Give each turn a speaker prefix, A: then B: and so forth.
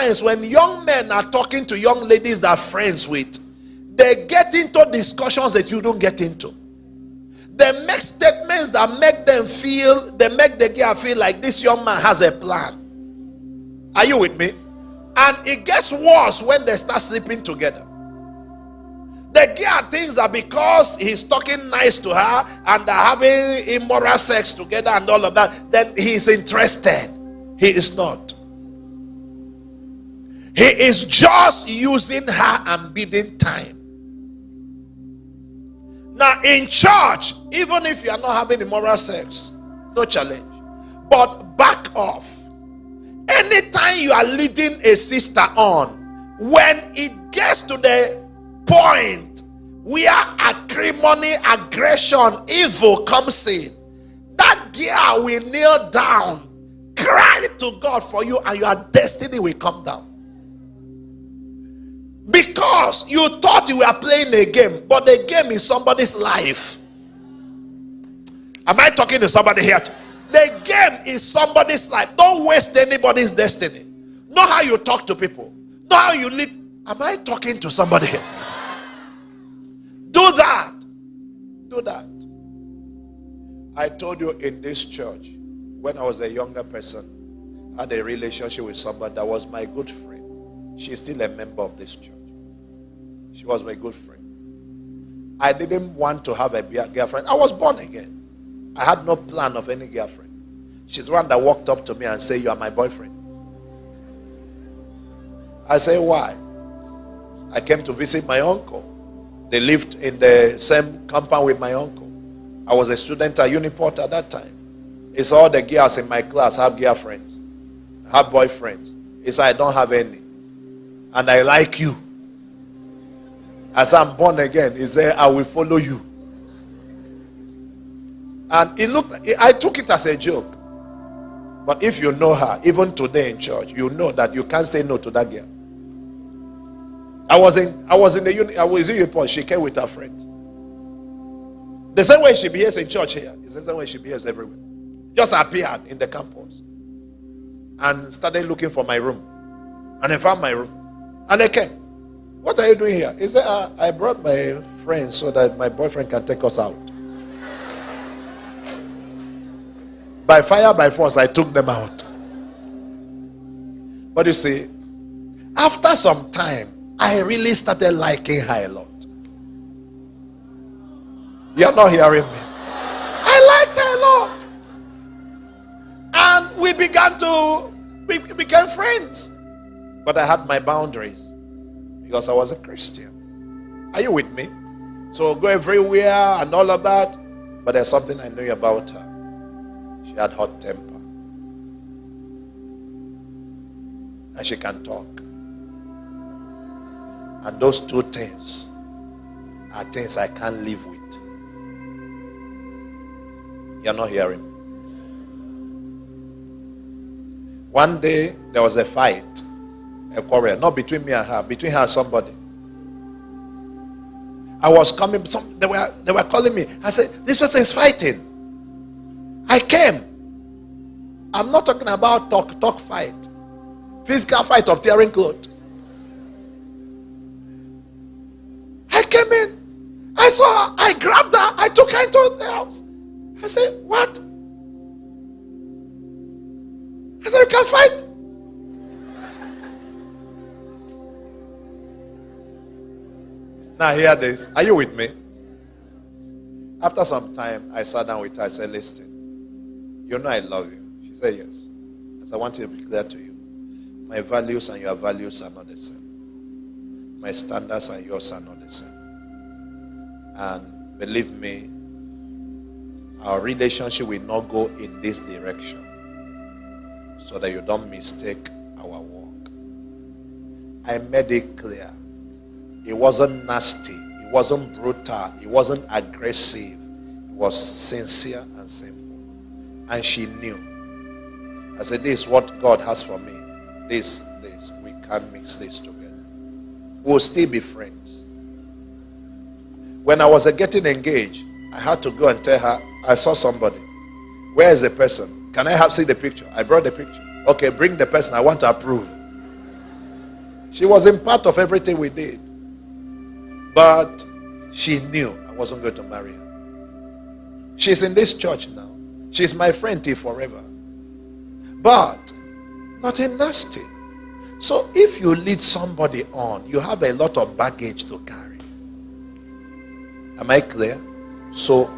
A: times when young men are talking to young ladies they're friends with, they get into discussions that you don't get into. They make statements that make them feel, they make the girl feel like this young man has a plan. Are you with me? And it gets worse when they start sleeping together. The girl thinks that because he's talking nice to her and they're having immoral sex together and all of that, then he's interested. He is not. He is just using her and bidding time. Now in church, even if you are not having immoral sex, no challenge. But back off. Anytime you are leading a sister on, when it gets to the point where acrimony, aggression, evil comes in, that girl will kneel down, cry to God for you, and your destiny will come down. Because you thought you were playing a game, but the game is somebody's life. Am I talking to somebody here? The game is somebody's life. Don't waste anybody's destiny. Know how you talk to people. Know how you live. Am I talking to somebody here? Do that. Do that. I told you in this church, when I was a younger person, I had a relationship with somebody that was my good friend. She's still a member of this church. She was my good friend. I didn't want to have a girlfriend. I was born again. I had no plan of any girlfriend. She's the one that walked up to me and said, "You are my boyfriend." I say, "Why?" I came to visit my uncle. They lived in the same compound with my uncle. I was a student at Uniport at that time. It's all the girls in my class have girlfriends, have boyfriends. He said, "I don't have any. And I like you. As I'm born again," he said, "I will follow you." And I took it as a joke. But if you know her, even today in church, you know that you can't say no to that girl. I was in Uniport. She came with her friends. The same way she behaves in church here is the same way she behaves everywhere. Just appeared in the campus and started looking for my room. And I found my room. And they came. "What are you doing here?" He said, "I brought my friends so that my boyfriend can take us out." By fire, by force, I took them out. But you see, after some time, I really started liking her a lot. You're not hearing me. I liked her a lot. And we became friends. But I had my boundaries because I was a Christian. Are you with me? So go everywhere and all of that. But there's something I knew about her. She had hot temper. And she can talk. And those two things are things I can't live with. You're not hearing. One day there was a fight, a quarrel, not between me and her, between her and somebody. I was coming, they were calling me. I said, "This person is fighting." I came. I'm not talking about talk fight. Physical fight of tearing clothes. I came in. I saw her. I grabbed her. I took her into the house. I said, "What?" I said, "You can fight." Now hear this. Are you with me? After some time, I sat down with her. I said, "Listen, you know I love you." She said, "Yes." I said, "I want to be clear to you. My values and your values are not the same. My standards and yours are not the same. And believe me, our relationship will not go in this direction, so that you don't mistake our walk." I made it clear. It wasn't nasty. It wasn't brutal. It wasn't aggressive. It was sincere and simple. And she knew. I said, "This is what God has for me. This. We can't mix this together. We'll still be friends." When I was getting engaged, I had to go and tell her, "I saw somebody." "Where is the person? Can I see the picture?" I brought the picture. "Okay, bring the person. I want to approve." She wasn't part of everything we did. But she knew I wasn't going to marry her. She's in this church now. She's my friend till forever. But not a nasty. So if you lead somebody on, you have a lot of baggage to carry. Am I clear? So